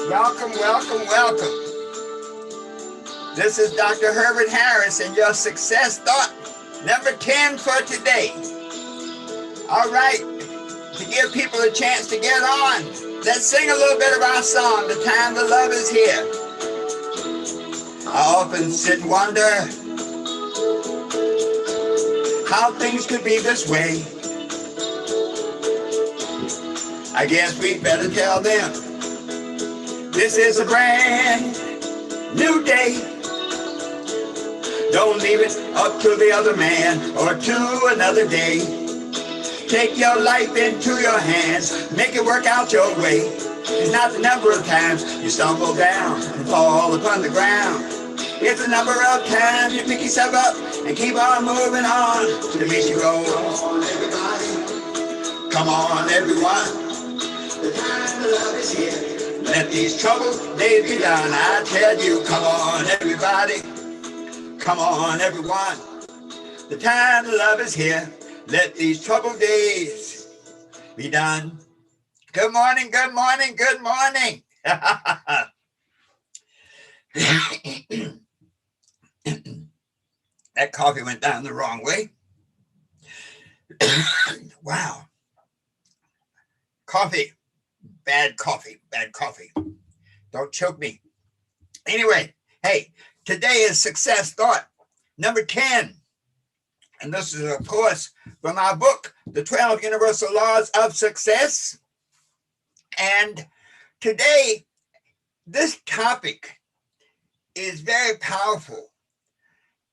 Welcome, welcome, welcome. This is Dr. Herbert Harris and your success thought number 10 for today. All right, to give people a chance to get on, let's sing a little bit of our song, The Time to Love Is Here. I often sit and wonder how things could be this way. I guess we'd better tell them this is a brand new day. Don't leave it up to the other man or to another day. Take your life into your hands, make it work out your way. It's not the number of times you stumble down and fall upon the ground. It's the number of times you pick yourself up and keep on moving on to the makes you go. Come on, everybody. Come on, everyone. The time to love is here. Let these troubled days be done. I tell you, come on, everybody. Come on, everyone. The time to love is here. Let these troubled days be done. Good morning, good morning, good morning. That coffee went down the wrong way. Wow. Coffee. Bad coffee. Bad coffee. Don't choke me. Anyway, hey, today is success thought number 10. And this is, of course, from our book, The 12 Universal Laws of Success. And today, this topic is very powerful.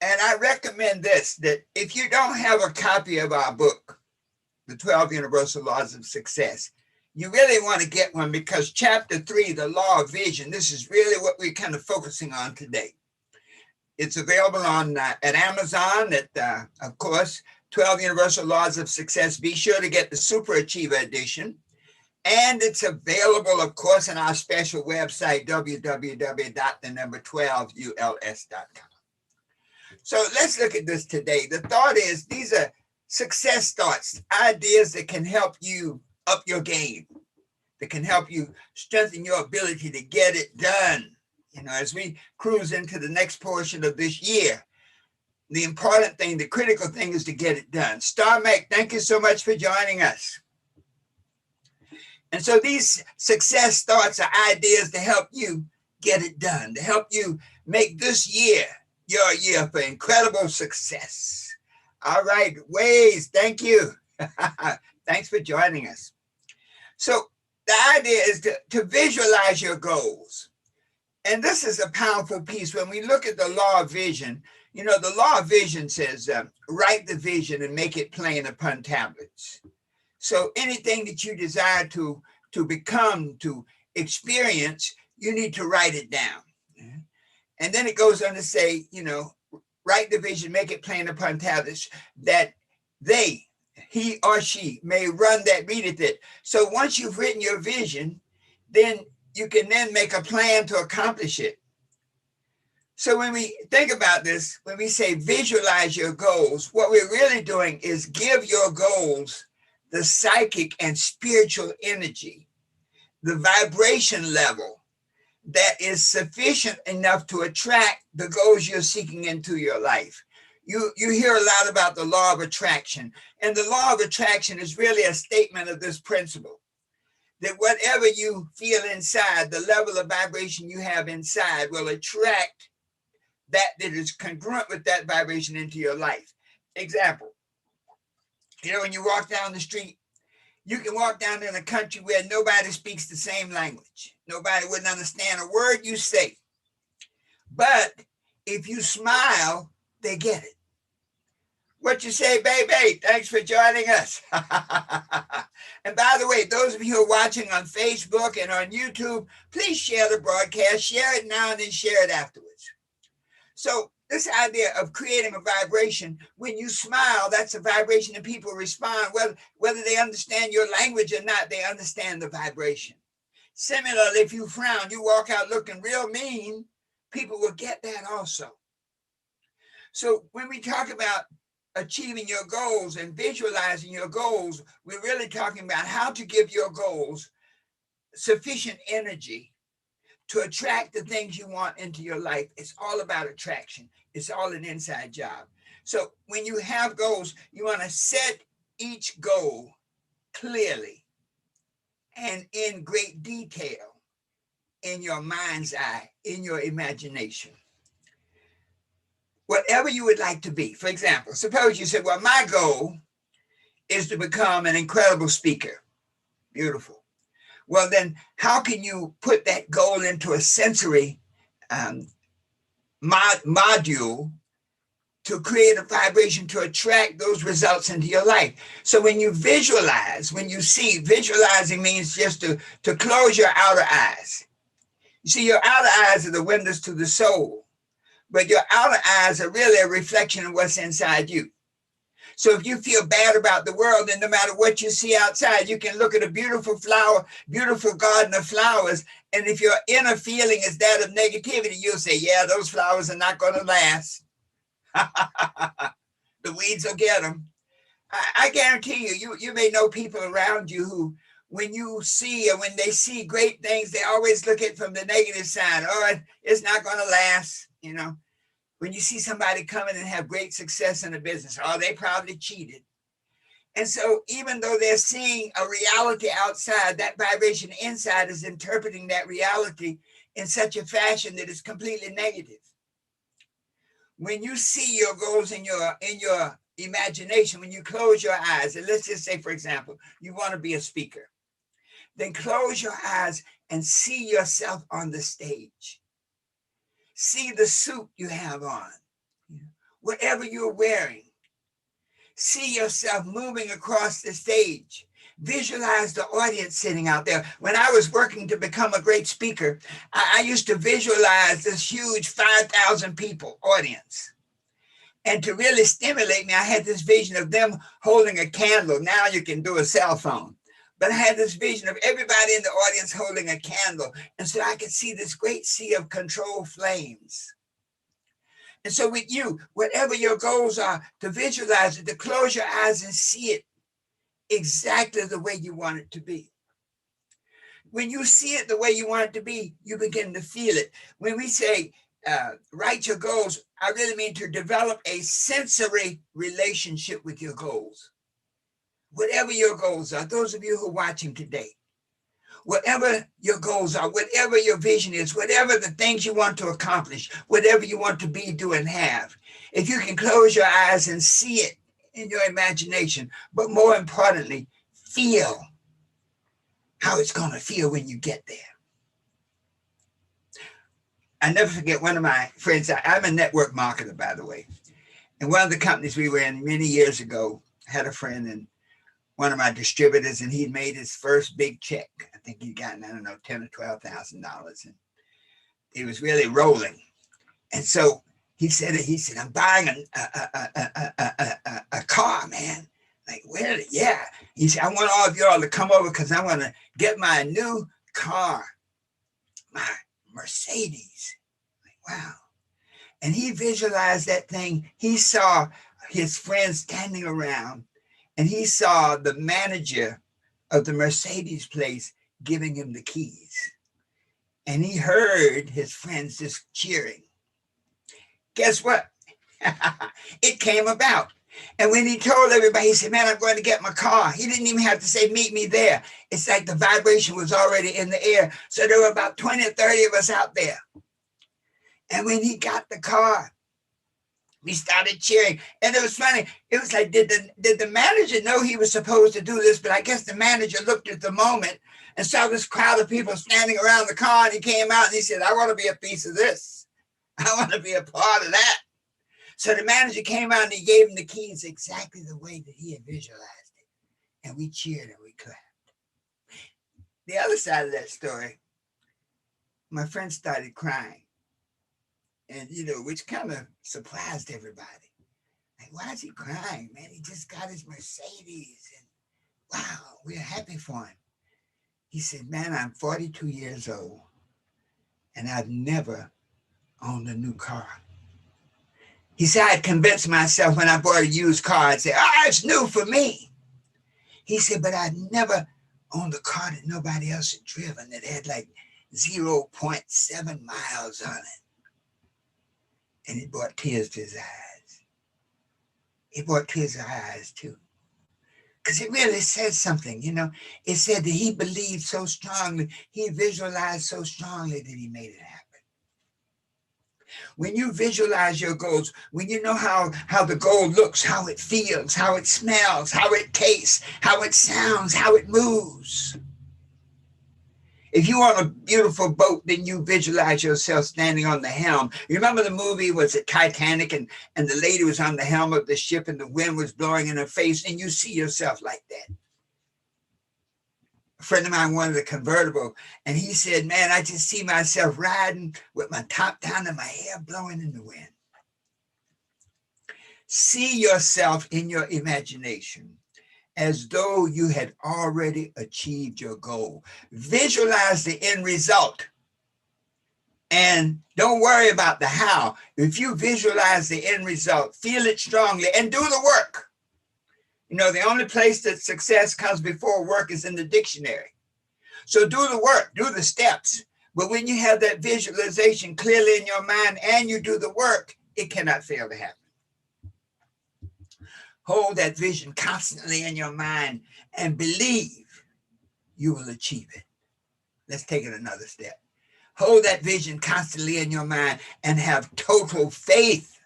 And I recommend this, that if you don't have a copy of our book, The 12 Universal Laws of Success, you really want to get one, because chapter 3, the law of vision, this is really what we're kind of focusing on today. It's available on at Amazon at, of course, 12 Universal Laws of Success. Be sure to get the Super Achiever edition. And it's available, of course, on our special website, www.12uls.com. So let's look at this today. The thought is, these are success thoughts, ideas that can help you up your game, that can help you strengthen your ability to get it done. You know, as we cruise into the next portion of this year, the important thing, the critical thing is to get it done. Star Mac, thank you so much for joining us. And so these success thoughts are ideas to help you get it done, to help you make this year your year for incredible success. All right, Waze, thank you. Thanks for joining us. So the idea is to visualize your goals. And this is a powerful piece. When we look at the law of vision, you know, the law of vision says, write the vision and make it plain upon tablets. So anything that you desire to become, to experience, you need to write it down. And then it goes on to say, you know, write the vision, make it plain upon tablets, that he or she may run that readeth it. So once you've written your vision, then you can then make a plan to accomplish it. So when we think about this, when we say visualize your goals, what we're really doing is give your goals the psychic and spiritual energy, the vibration level that is sufficient enough to attract the goals you're seeking into your life. You hear a lot about the law of attraction, and the law of attraction is really a statement of this principle, that whatever you feel inside, the level of vibration you have inside will attract that is congruent with that vibration into your life. Example, you know, when you walk down the street, you can walk down in a country where nobody speaks the same language. Nobody wouldn't understand a word you say. But if you smile, they get it. What you say, baby? Thanks for joining us. And by the way, those of you who are watching on Facebook and on YouTube, please share the broadcast. Share it now and then share it afterwards. So this idea of creating a vibration, when you smile, that's a vibration and people respond. Whether they understand your language or not, they understand the vibration. Similarly, if you frown, you walk out looking real mean, people will get that also. So when we talk about achieving your goals and visualizing your goals, we're really talking about how to give your goals sufficient energy to attract the things you want into your life. It's all about attraction. It's all an inside job. So when you have goals, you want to set each goal clearly and in great detail in your mind's eye, in your imagination. Whatever you would like to be. For example, suppose you said, well, my goal is to become an incredible speaker. Beautiful. Well, then how can you put that goal into a sensory module to create a vibration to attract those results into your life? So when you visualize, when you see, visualizing means just to close your outer eyes. You see, your outer eyes are the windows to the soul, but your outer eyes are really a reflection of what's inside you. So if you feel bad about the world, then no matter what you see outside, you can look at a beautiful flower, beautiful garden of flowers. And if your inner feeling is that of negativity, you'll say, yeah, those flowers are not going to last. The weeds will get them. I guarantee you may know people around you who, when you see or when they see great things, they always look at it from the negative side. Oh, it's not going to last, you know. When you see somebody come in and have great success in a business, oh, they probably cheated. And so even though they're seeing a reality outside, that vibration inside is interpreting that reality in such a fashion that it's completely negative. When you see your goals in your imagination, when you close your eyes, and let's just say, for example, you want to be a speaker, then close your eyes and see yourself on the stage. See the suit you have on, whatever you're wearing. See yourself moving across the stage. Visualize the audience sitting out there. When I was working to become a great speaker, I used to visualize this huge 5,000 people audience. And to really stimulate me, I had this vision of them holding a candle. Now you can do a cell phone. But I had this vision of everybody in the audience holding a candle. And so I could see this great sea of controlled flames. And so with you, whatever your goals are, to visualize it, to close your eyes and see it exactly the way you want it to be. When you see it the way you want it to be, you begin to feel it. When we say write your goals, I really mean to develop a sensory relationship with your goals. Whatever your goals are, those of you who are watching today, whatever your goals are, whatever your vision is, whatever the things you want to accomplish, whatever you want to be, do, and have, if you can close your eyes and see it in your imagination, but more importantly, feel how it's going to feel when you get there. I never forget one of my friends, I'm a network marketer, by the way, and one of the companies we were in many years ago had a friend and one of my distributors, and he'd made his first big check. I think he'd gotten, I don't know, $10,000 or $12,000, and he was really rolling. And so he said, I'm buying a car, man. Like, where? Yeah. He said, I want all of y'all to come over because I want to get my new car, my Mercedes. Like, wow. And he visualized that thing. He saw his friends standing around. And he saw the manager of the Mercedes place giving him the keys. And he heard his friends just cheering. Guess what? It came about. And when he told everybody, he said, man, I'm going to get my car. He didn't even have to say, meet me there. It's like the vibration was already in the air. So there were about 20 or 30 of us out there. And when he got the car, we started cheering. And it was funny. It was like, did the manager know he was supposed to do this? But I guess the manager looked at the moment and saw this crowd of people standing around the car. And he came out and he said, I want to be a piece of this. I want to be a part of that. So the manager came out and he gave him the keys exactly the way that he had visualized it. And we cheered and we clapped. The other side of that story, my friend started crying. And, which kind of surprised everybody. Like, why is he crying, man? He just got his Mercedes. And wow, we're happy for him. He said, man, I'm 42 years old. And I've never owned a new car. He said, I convinced myself when I bought a used car, I'd say, it's new for me. He said, but I'd never owned a car that nobody else had driven, that had like, 0.7 miles on it. And it brought tears to his eyes. It brought tears to our eyes too. Because it really says something, you know. It said that he believed so strongly, he visualized so strongly that he made it happen. When you visualize your goals, when you know how the goal looks, how it feels, how it smells, how it tastes, how it sounds, how it moves. If you want a beautiful boat, then you visualize yourself standing on the helm. You remember the movie, was it Titanic, and the lady was on the helm of the ship and the wind was blowing in her face, and you see yourself like that. A friend of mine wanted a convertible, and he said, man, I just see myself riding with my top down and my hair blowing in the wind. See yourself in your imagination as though you had already achieved your goal. Visualize the end result. And don't worry about the how. If you visualize the end result, feel it strongly and do the work. You know, the only place that success comes before work is in the dictionary. So do the work, do the steps. But when you have that visualization clearly in your mind and you do the work, it cannot fail to happen. Hold that vision constantly in your mind and believe you will achieve it. Let's take it another step. Hold that vision constantly in your mind and have total faith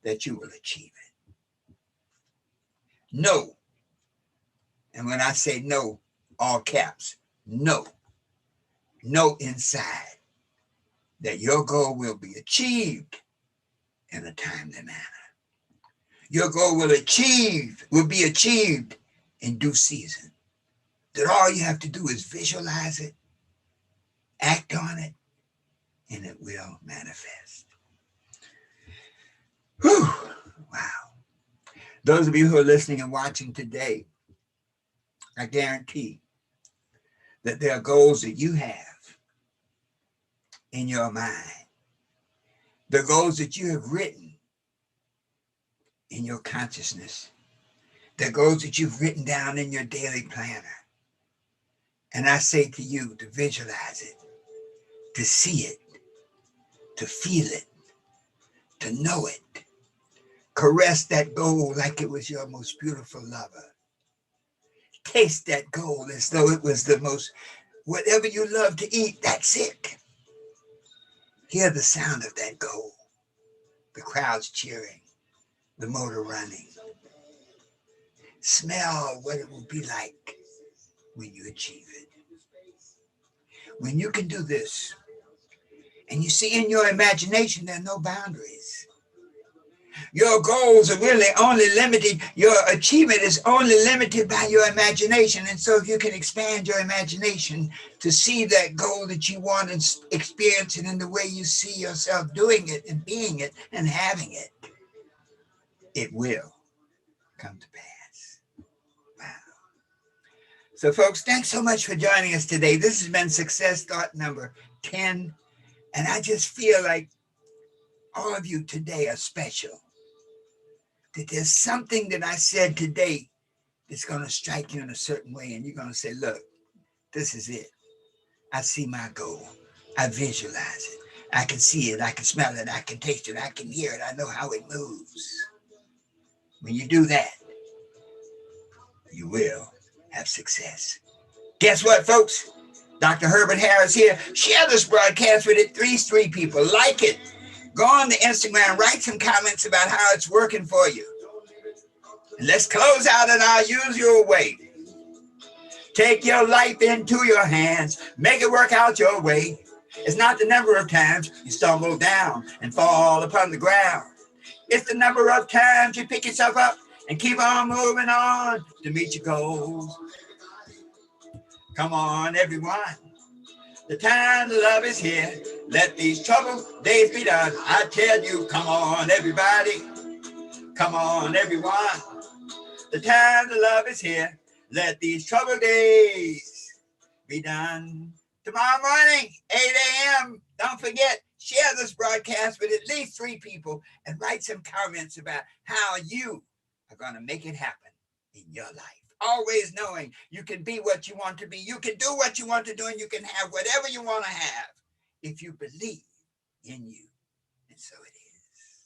that you will achieve it. Know, and when I say no, all caps, know inside that your goal will be achieved in a timely manner. Your goal will be achieved in due season. That all you have to do is visualize it, act on it, and it will manifest. Whew. Wow. Those of you who are listening and watching today, I guarantee that there are goals that you have in your mind. The goals that you have written in your consciousness. The goals that you've written down in your daily planner. And I say to you to visualize it, to see it, to feel it, to know it. Caress that goal like it was your most beautiful lover. Taste that goal as though it was the most, whatever you love to eat, that's it. Hear the sound of that goal. The crowds cheering, the motor running. Smell what it will be like when you achieve it. When you can do this, and you see in your imagination there are no boundaries. Your goals are really only limited, your achievement is only limited by your imagination. And so if you can expand your imagination to see that goal that you want and experience it in the way you see yourself doing it and being it and having it, it will come to pass. Wow. So folks, thanks so much for joining us today. This has been Success Thought number 10. And I just feel like all of you today are special. That there's something that I said today that's going to strike you in a certain way. And you're going to say, look, this is it. I see my goal. I visualize it. I can see it. I can smell it. I can taste it. I can hear it. I know how it moves. When you do that, you will have success. Guess what, folks? Dr. Herbert Harris here. Share this broadcast with at least 3 people. Like it. Go on to Instagram. Write some comments about how it's working for you. And let's close out in our usual way. Take your life into your hands. Make it work out your way. It's not the number of times you stumble down and fall upon the ground. It's the number of times you pick yourself up and keep on moving on to meet your goals. Come on, everyone. The time to love is here. Let these troubled days be done. I tell you, come on, everybody. Come on, everyone. The time to love is here. Let these troubled days be done. Tomorrow morning, 8 a.m. Don't forget, share this broadcast with at least 3 people and write some comments about how you are going to make it happen in your life. always knowing you can be what you want to be. You can do what you want to do, and you can have whatever you want to have if you believe in you. And so it is.